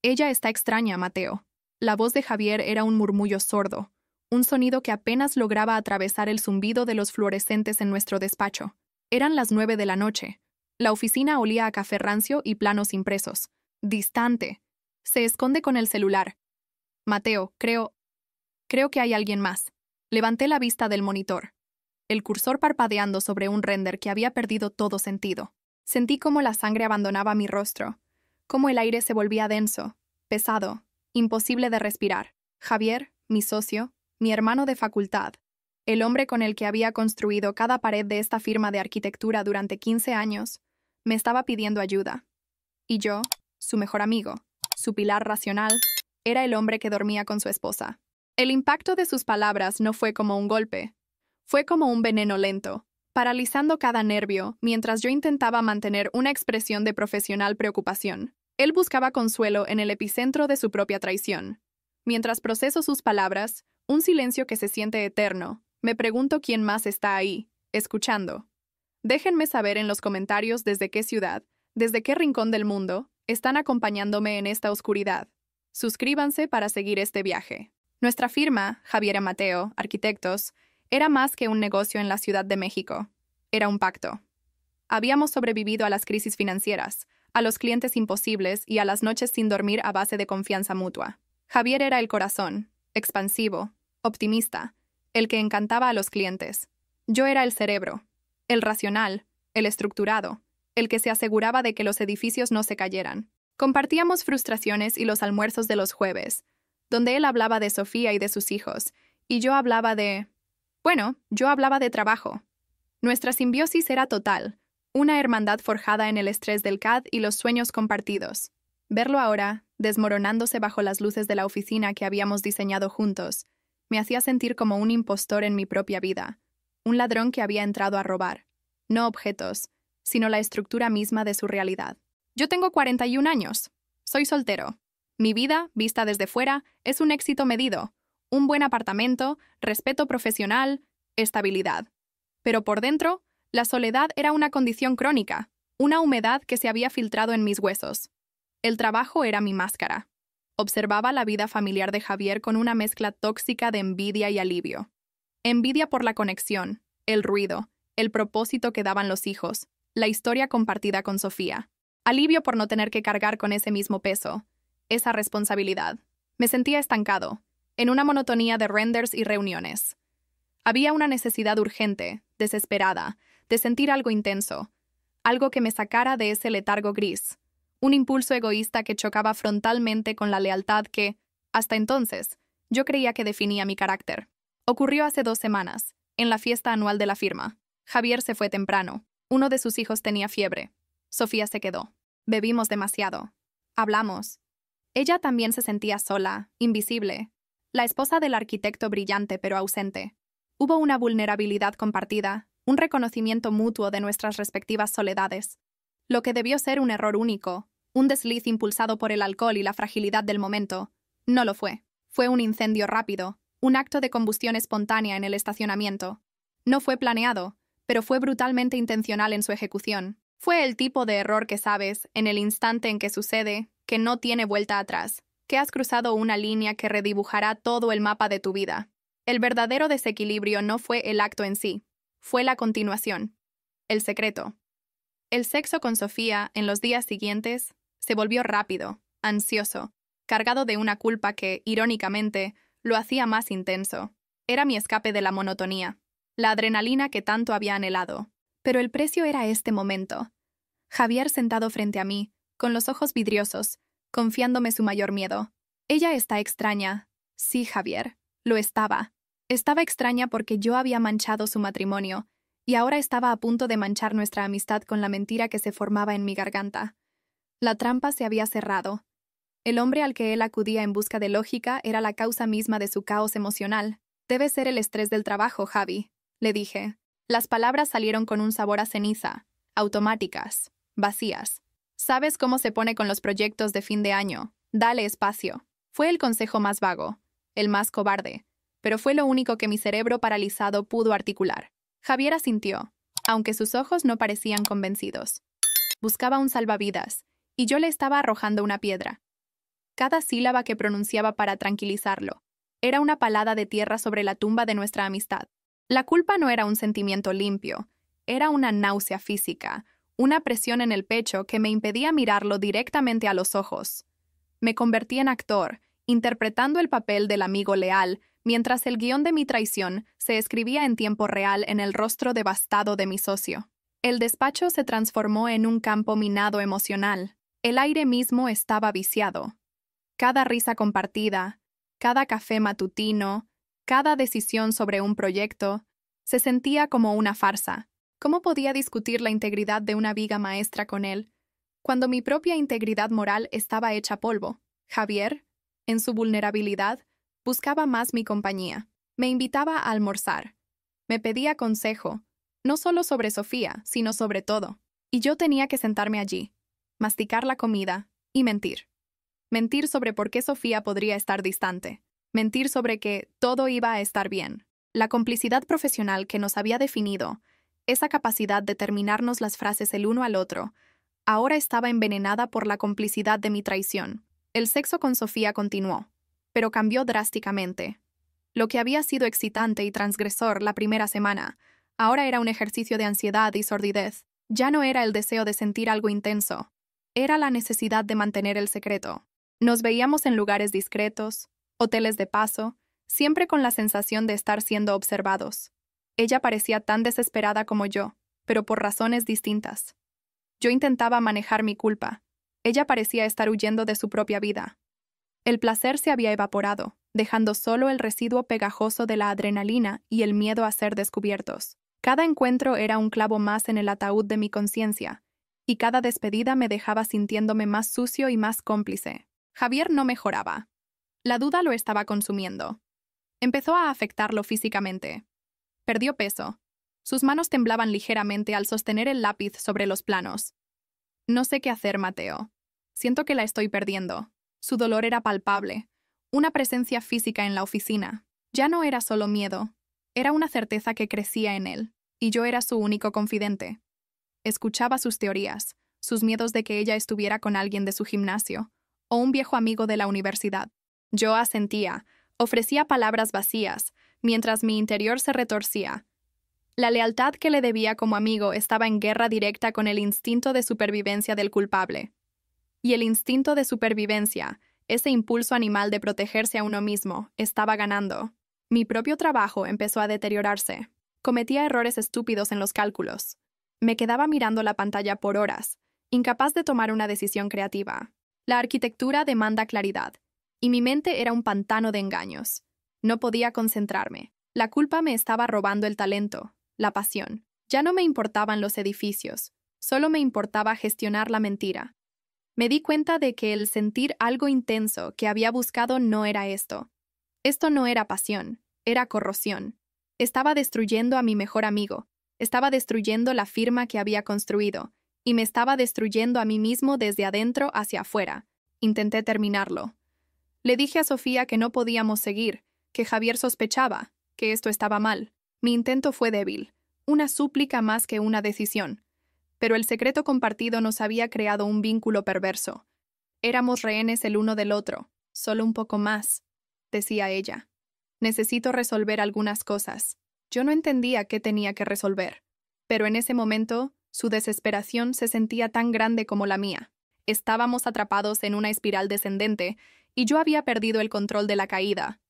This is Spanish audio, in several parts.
Ella está extraña, Mateo. La voz de Javier era un murmullo sordo, un sonido que apenas lograba atravesar el zumbido de los fluorescentes en nuestro despacho. Eran las 9 de la noche. La oficina olía a café rancio y planos impresos. Distante. Se esconde con el celular. Mateo, creo que hay alguien más. Levanté la vista del monitor. El cursor parpadeando sobre un render que había perdido todo sentido. Sentí cómo la sangre abandonaba mi rostro, cómo el aire se volvía denso, pesado, imposible de respirar. Javier, mi socio, mi hermano de facultad, el hombre con el que había construido cada pared de esta firma de arquitectura durante 15 años, me estaba pidiendo ayuda. Y yo, su mejor amigo, su pilar racional, era el hombre que dormía con su esposa. El impacto de sus palabras no fue como un golpe, fue como un veneno lento, paralizando cada nervio mientras yo intentaba mantener una expresión de profesional preocupación. Él buscaba consuelo en el epicentro de su propia traición. Mientras proceso sus palabras, un silencio que se siente eterno, me pregunto quién más está ahí, escuchando. Déjenme saber en los comentarios desde qué ciudad, desde qué rincón del mundo, están acompañándome en esta oscuridad. Suscríbanse para seguir este viaje. Nuestra firma, Javier y Mateo, Arquitectos, era más que un negocio en la Ciudad de México. Era un pacto. Habíamos sobrevivido a las crisis financieras, a los clientes imposibles y a las noches sin dormir a base de confianza mutua. Javier era el corazón, expansivo, optimista, el que encantaba a los clientes. Yo era el cerebro, el racional, el estructurado, el que se aseguraba de que los edificios no se cayeran. Compartíamos frustraciones y los almuerzos de los jueves, donde él hablaba de Sofía y de sus hijos, y yo hablaba de trabajo. Nuestra simbiosis era total, una hermandad forjada en el estrés del CAD y los sueños compartidos. Verlo ahora, desmoronándose bajo las luces de la oficina que habíamos diseñado juntos, me hacía sentir como un impostor en mi propia vida, un ladrón que había entrado a robar, no objetos, sino la estructura misma de su realidad. Yo tengo 41 años. Soy soltero. Mi vida, vista desde fuera, es un éxito medido. Un buen apartamento, respeto profesional, estabilidad. Pero por dentro, la soledad era una condición crónica, una humedad que se había filtrado en mis huesos. El trabajo era mi máscara. Observaba la vida familiar de Javier con una mezcla tóxica de envidia y alivio. Envidia por la conexión, el ruido, el propósito que daban los hijos, la historia compartida con Sofía. Alivio por no tener que cargar con ese mismo peso, esa responsabilidad. Me sentía estancado, en una monotonía de renders y reuniones. Había una necesidad urgente, desesperada, de sentir algo intenso, algo que me sacara de ese letargo gris, un impulso egoísta que chocaba frontalmente con la lealtad que, hasta entonces, yo creía que definía mi carácter. Ocurrió hace 2 semanas, en la fiesta anual de la firma. Javier se fue temprano. Uno de sus hijos tenía fiebre. Sofía se quedó. Bebimos demasiado. Hablamos. Ella también se sentía sola, invisible. La esposa del arquitecto brillante pero ausente. Hubo una vulnerabilidad compartida, un reconocimiento mutuo de nuestras respectivas soledades. Lo que debió ser un error único, un desliz impulsado por el alcohol y la fragilidad del momento, no lo fue. Fue un incendio rápido, un acto de combustión espontánea en el estacionamiento. No fue planeado, pero fue brutalmente intencional en su ejecución. Fue el tipo de error que sabes, en el instante en que sucede, que no tiene vuelta atrás, que has cruzado una línea que redibujará todo el mapa de tu vida. El verdadero desequilibrio no fue el acto en sí, fue la continuación. El secreto. El sexo con Sofía, en los días siguientes, se volvió rápido, ansioso, cargado de una culpa que, irónicamente, lo hacía más intenso. Era mi escape de la monotonía, la adrenalina que tanto había anhelado. Pero el precio era este momento. Javier sentado frente a mí, con los ojos vidriosos, confiándome su mayor miedo. Ella está extraña. Sí, Javier, lo estaba. Estaba extraña porque yo había manchado su matrimonio, y ahora estaba a punto de manchar nuestra amistad con la mentira que se formaba en mi garganta. La trampa se había cerrado. El hombre al que él acudía en busca de lógica era la causa misma de su caos emocional. Debe ser el estrés del trabajo, Javi, le dije. Las palabras salieron con un sabor a ceniza, automáticas, vacías. ¿Sabes cómo se pone con los proyectos de fin de año? Dale espacio. Fue el consejo más vago, el más cobarde, pero fue lo único que mi cerebro paralizado pudo articular. Javier asintió, aunque sus ojos no parecían convencidos. Buscaba un salvavidas, y yo le estaba arrojando una piedra. cada sílaba que pronunciaba para tranquilizarlo. Era una palada de tierra sobre la tumba de nuestra amistad. La culpa no era un sentimiento limpio, era una náusea física, una presión en el pecho que me impedía mirarlo directamente a los ojos. Me convertí en actor, interpretando el papel del amigo leal, mientras el guión de mi traición se escribía en tiempo real en el rostro devastado de mi socio. El despacho se transformó en un campo minado emocional. El aire mismo estaba viciado. Cada risa compartida, cada café matutino, cada decisión sobre un proyecto, se sentía como una farsa. ¿Cómo podía discutir la integridad de una viga maestra con él, cuando mi propia integridad moral estaba hecha polvo? Javier, en su vulnerabilidad, buscaba más mi compañía. Me invitaba a almorzar. Me pedía consejo, no solo sobre Sofía, sino sobre todo. Y yo tenía que sentarme allí, masticar la comida y mentir. Mentir sobre por qué Sofía podría estar distante. Mentir sobre que todo iba a estar bien. La complicidad profesional que nos había definido, esa capacidad de terminarnos las frases el uno al otro, ahora estaba envenenada por la complicidad de mi traición. El sexo con Sofía continuó, pero cambió drásticamente. Lo que había sido excitante y transgresor la primera semana, ahora era un ejercicio de ansiedad y sordidez. Ya no era el deseo de sentir algo intenso, era la necesidad de mantener el secreto. Nos veíamos en lugares discretos, hoteles de paso, siempre con la sensación de estar siendo observados. Ella parecía tan desesperada como yo, pero por razones distintas. Yo intentaba manejar mi culpa. Ella parecía estar huyendo de su propia vida. El placer se había evaporado, dejando solo el residuo pegajoso de la adrenalina y el miedo a ser descubiertos. Cada encuentro era un clavo más en el ataúd de mi conciencia, y cada despedida me dejaba sintiéndome más sucio y más cómplice. Javier no mejoraba. La duda lo estaba consumiendo. Empezó a afectarlo físicamente. Perdió peso. Sus manos temblaban ligeramente al sostener el lápiz sobre los planos. No sé qué hacer, Mateo. Siento que la estoy perdiendo. Su dolor era palpable. Una presencia física en la oficina. Ya no era solo miedo. Era una certeza que crecía en él, y yo era su único confidente. Escuchaba sus teorías, sus miedos de que ella estuviera con alguien de su gimnasio, o un viejo amigo de la universidad. Yo asentía, ofrecía palabras vacías, mientras mi interior se retorcía. La lealtad que le debía como amigo estaba en guerra directa con el instinto de supervivencia del culpable. Y el instinto de supervivencia, ese impulso animal de protegerse a uno mismo, estaba ganando. Mi propio trabajo empezó a deteriorarse. Cometía errores estúpidos en los cálculos. Me quedaba mirando la pantalla por horas, incapaz de tomar una decisión creativa. La arquitectura demanda claridad, y mi mente era un pantano de engaños. No podía concentrarme. La culpa me estaba robando el talento, la pasión. Ya no me importaban los edificios, solo me importaba gestionar la mentira. Me di cuenta de que el sentir algo intenso que había buscado no era esto. Esto no era pasión, era corrosión. Estaba destruyendo a mi mejor amigo, estaba destruyendo la firma que había construido, y me estaba destruyendo a mí mismo desde adentro hacia afuera. Intenté terminarlo. Le dije a Sofía que no podíamos seguir, que Javier sospechaba, que esto estaba mal. Mi intento fue débil, una súplica más que una decisión. Pero el secreto compartido nos había creado un vínculo perverso. Éramos rehenes el uno del otro, solo un poco más, decía ella. Necesito resolver algunas cosas. Yo no entendía qué tenía que resolver, pero en ese momento, su desesperación se sentía tan grande como la mía. Estábamos atrapados en una espiral descendente, y yo había perdido el control de la caída.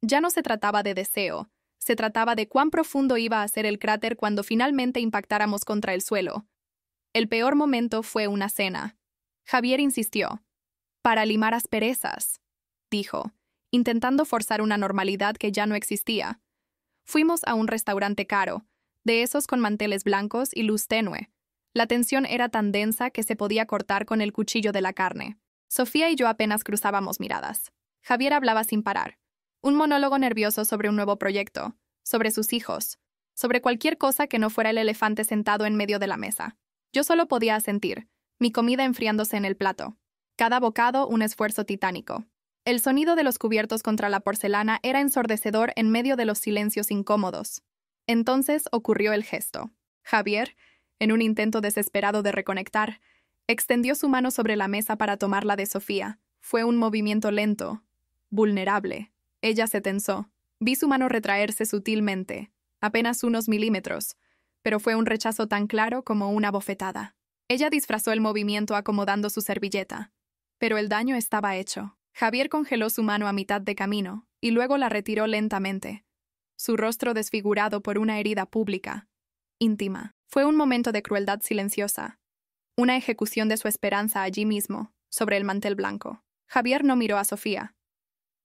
Ya no se trataba de deseo, se trataba de cuán profundo iba a ser el cráter cuando finalmente impactáramos contra el suelo. El peor momento fue una cena. Javier insistió. Para limar asperezas, dijo, intentando forzar una normalidad que ya no existía. Fuimos a un restaurante caro, de esos con manteles blancos y luz tenue. La tensión era tan densa que se podía cortar con el cuchillo de la carne. Sofía y yo apenas cruzábamos miradas. Javier hablaba sin parar. Un monólogo nervioso sobre un nuevo proyecto, sobre sus hijos, sobre cualquier cosa que no fuera el elefante sentado en medio de la mesa. Yo solo podía asentir, mi comida enfriándose en el plato. Cada bocado un esfuerzo titánico. El sonido de los cubiertos contra la porcelana era ensordecedor en medio de los silencios incómodos. Entonces ocurrió el gesto. Javier, en un intento desesperado de reconectar, extendió su mano sobre la mesa para tomar la de Sofía, Fue un movimiento lento, vulnerable. Ella se tensó. Vi su mano retraerse sutilmente, apenas unos milímetros, pero fue un rechazo tan claro como una bofetada. Ella disfrazó el movimiento acomodando su servilleta, pero el daño estaba hecho. Javier congeló su mano a mitad de camino y luego la retiró lentamente, su rostro desfigurado por una herida pública, íntima. Fue un momento de crueldad silenciosa, una ejecución de su esperanza allí mismo, sobre el mantel blanco. Javier no miró a Sofía.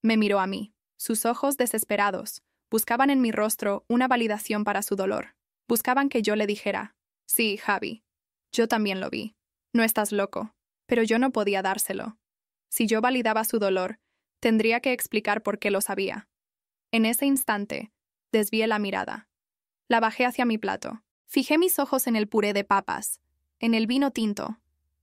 Me miró a mí. Sus ojos desesperados buscaban en mi rostro una validación para su dolor. Buscaban que yo le dijera, sí, Javi, yo también lo vi. No estás loco. Pero yo no podía dárselo. Si yo validaba su dolor, tendría que explicar por qué lo sabía. En ese instante, desvié la mirada. La bajé hacia mi plato. Fijé mis ojos en el puré de papas, en el vino tinto,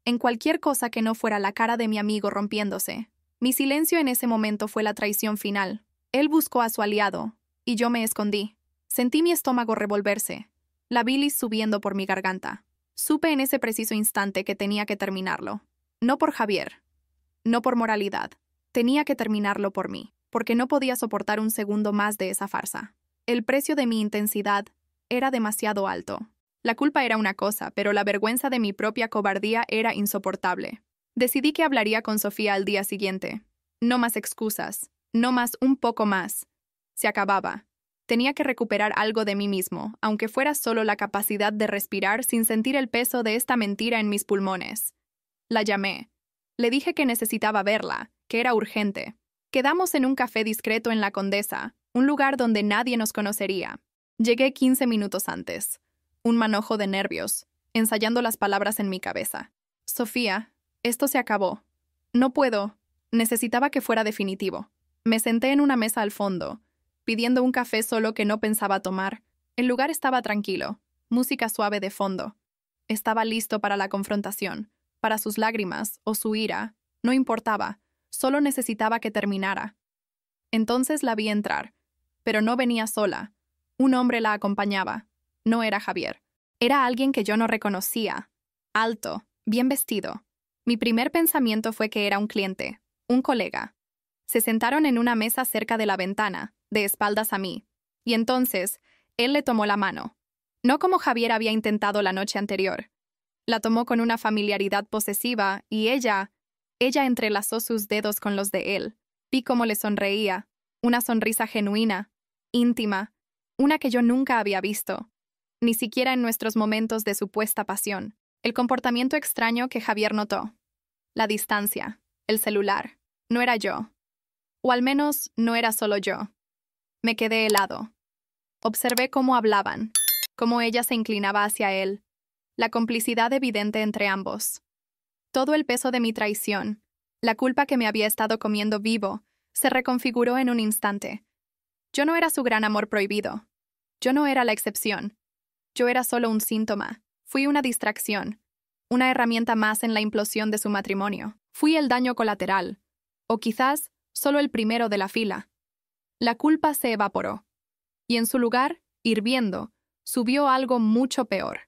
en cualquier cosa que no fuera la cara de mi amigo rompiéndose. Mi silencio en ese momento fue la traición final. Él buscó a su aliado, y yo me escondí. Sentí mi estómago revolverse, la bilis subiendo por mi garganta. Supe en ese preciso instante que tenía que terminarlo. No por Javier, no por moralidad. Tenía que terminarlo por mí, porque no podía soportar un segundo más de esa farsa. El precio de mi intensidad era demasiado alto. La culpa era una cosa, pero la vergüenza de mi propia cobardía era insoportable. Decidí que hablaría con Sofía al día siguiente. No más excusas, no más un poco más. Se acababa. Tenía que recuperar algo de mí mismo, aunque fuera solo la capacidad de respirar sin sentir el peso de esta mentira en mis pulmones. La llamé. Le dije que necesitaba verla, que era urgente. Quedamos en un café discreto en La Condesa, un lugar donde nadie nos conocería. Llegué 15 minutos antes. Un manojo de nervios, ensayando las palabras en mi cabeza. Sofía, esto se acabó. No puedo. Necesitaba que fuera definitivo. Me senté en una mesa al fondo, pidiendo un café solo que no pensaba tomar. El lugar estaba tranquilo, música suave de fondo. Estaba listo para la confrontación, para sus lágrimas o su ira. No importaba, solo necesitaba que terminara. Entonces la vi entrar, pero no venía sola. Un hombre la acompañaba. No era Javier. Era alguien que yo no reconocía. Alto, bien vestido. Mi primer pensamiento fue que era un cliente, un colega. Se sentaron en una mesa cerca de la ventana, de espaldas a mí, y entonces él le tomó la mano. No como Javier había intentado la noche anterior. La tomó con una familiaridad posesiva y ella entrelazó sus dedos con los de él. Vi cómo le sonreía, una sonrisa genuina, íntima, una que yo nunca había visto, ni siquiera en nuestros momentos de supuesta pasión. El comportamiento extraño que Javier notó. La distancia, el celular. No era yo. O al menos no era solo yo. Me quedé helado. Observé cómo hablaban, cómo ella se inclinaba hacia él, la complicidad evidente entre ambos. Todo el peso de mi traición, la culpa que me había estado comiendo vivo, se reconfiguró en un instante. Yo no era su gran amor prohibido. Yo no era la excepción. Yo era solo un síntoma. Fui una distracción, una herramienta más en la implosión de su matrimonio. Fui el daño colateral, o quizás solo el primero de la fila. La culpa se evaporó, y en su lugar, hirviendo, subió algo mucho peor.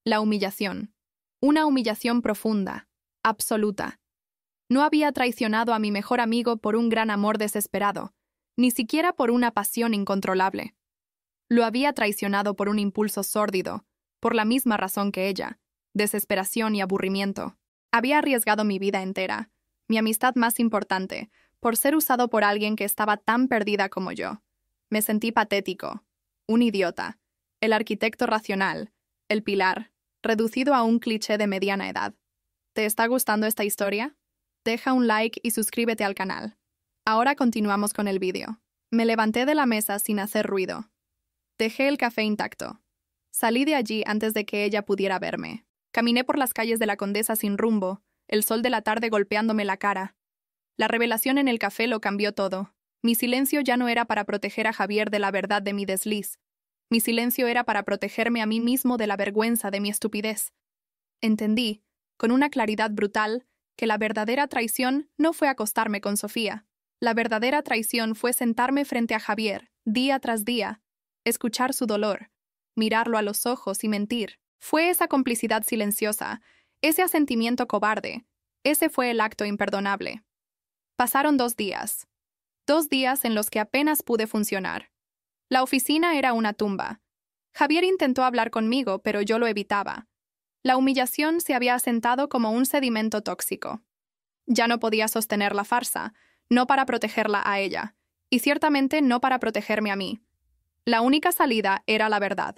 La humillación. Una humillación profunda, absoluta. No había traicionado a mi mejor amigo por un gran amor desesperado, ni siquiera por una pasión incontrolable. Lo había traicionado por un impulso sórdido, por la misma razón que ella, desesperación y aburrimiento. Había arriesgado mi vida entera, mi amistad más importante, por ser usado por alguien que estaba tan perdida como yo. Me sentí patético, un idiota, el arquitecto racional, el pilar, reducido a un cliché de mediana edad. ¿Te está gustando esta historia? Deja un like y suscríbete al canal. Ahora continuamos con el vídeo. Me levanté de la mesa sin hacer ruido. Dejé el café intacto. Salí de allí antes de que ella pudiera verme. Caminé por las calles de La Condesa sin rumbo, el sol de la tarde golpeándome la cara. La revelación en el café lo cambió todo. Mi silencio ya no era para proteger a Javier de la verdad de mi desliz. Mi silencio era para protegerme a mí mismo de la vergüenza de mi estupidez. Entendí, con una claridad brutal, que la verdadera traición no fue acostarme con Sofía. La verdadera traición fue sentarme frente a Javier, día tras día, escuchar su dolor, mirarlo a los ojos y mentir. Fue esa complicidad silenciosa, ese asentimiento cobarde, ese fue el acto imperdonable. Pasaron 2 días. 2 días en los que apenas pude funcionar. La oficina era una tumba. Javier intentó hablar conmigo, pero yo lo evitaba. La humillación se había asentado como un sedimento tóxico. Ya no podía sostener la farsa, no para protegerla a ella, y ciertamente no para protegerme a mí. La única salida era la verdad.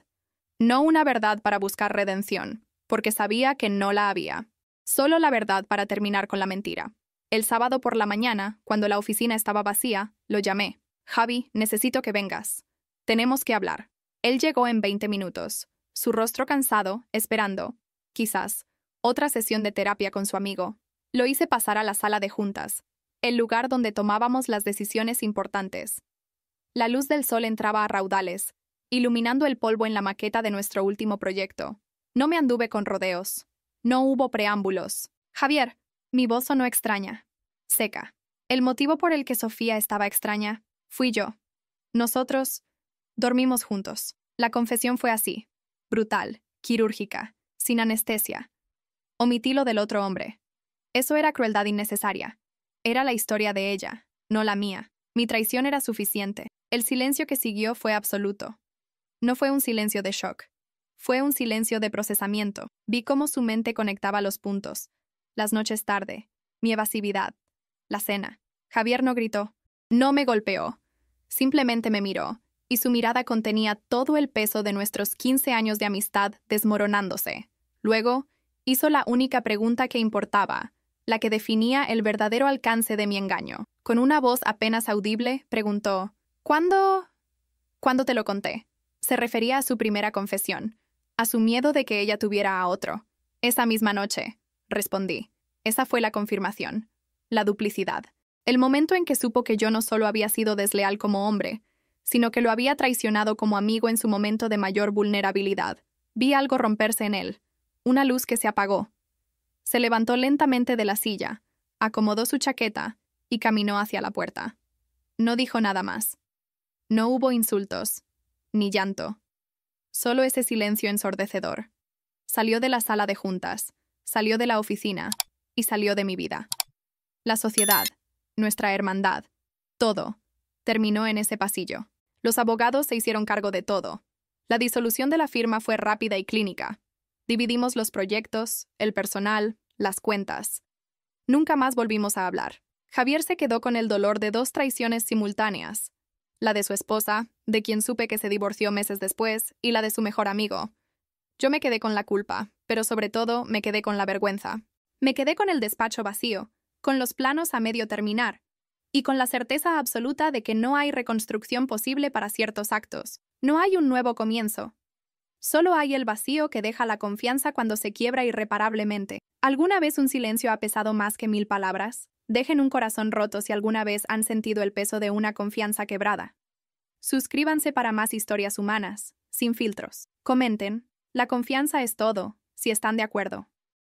No una verdad para buscar redención, porque sabía que no la había. Solo la verdad para terminar con la mentira. El sábado por la mañana, cuando la oficina estaba vacía, lo llamé. Javi, necesito que vengas. Tenemos que hablar. Él llegó en 20 minutos, su rostro cansado, esperando, quizás, otra sesión de terapia con su amigo. Lo hice pasar a la sala de juntas, el lugar donde tomábamos las decisiones importantes. La luz del sol entraba a raudales, iluminando el polvo en la maqueta de nuestro último proyecto. No me anduve con rodeos. No hubo preámbulos. Javier, mi voz sonó extraña, seca. El motivo por el que Sofía estaba extraña fui yo. Nosotros dormimos juntos. La confesión fue así, brutal, quirúrgica, sin anestesia. Omití lo del otro hombre. Eso era crueldad innecesaria. Era la historia de ella, no la mía. Mi traición era suficiente. El silencio que siguió fue absoluto. No fue un silencio de shock. Fue un silencio de procesamiento. Vi cómo su mente conectaba los puntos. Las noches tarde, mi evasividad, la cena. Javier no gritó. No me golpeó. Simplemente me miró, y su mirada contenía todo el peso de nuestros 15 años de amistad desmoronándose. Luego, hizo la única pregunta que importaba, la que definía el verdadero alcance de mi engaño. Con una voz apenas audible, preguntó, ¿Cuándo te lo conté? Se refería a su primera confesión, a su miedo de que ella tuviera a otro. Esa misma noche, respondí. Esa fue la confirmación, la duplicidad. El momento en que supo que yo no solo había sido desleal como hombre, sino que lo había traicionado como amigo en su momento de mayor vulnerabilidad. Vi algo romperse en él, una luz que se apagó. Se levantó lentamente de la silla, acomodó su chaqueta y caminó hacia la puerta. No dijo nada más. No hubo insultos, ni llanto. Solo ese silencio ensordecedor. Salió de la sala de juntas, salió de la oficina y salió de mi vida. La sociedad, nuestra hermandad, todo, terminó en ese pasillo. Los abogados se hicieron cargo de todo. La disolución de la firma fue rápida y clínica. Dividimos los proyectos, el personal, las cuentas. Nunca más volvimos a hablar. Javier se quedó con el dolor de 2 traiciones simultáneas. La de su esposa, de quien supe que se divorció meses después, y la de su mejor amigo. Yo me quedé con la culpa, pero sobre todo me quedé con la vergüenza. Me quedé con el despacho vacío, con los planos a medio terminar, y con la certeza absoluta de que no hay reconstrucción posible para ciertos actos. No hay un nuevo comienzo. Solo hay el vacío que deja la confianza cuando se quiebra irreparablemente. ¿Alguna vez un silencio ha pesado más que 1000 palabras? Dejen un corazón roto si alguna vez han sentido el peso de una confianza quebrada. Suscríbanse para más historias humanas, sin filtros. Comenten, la confianza es todo, si están de acuerdo.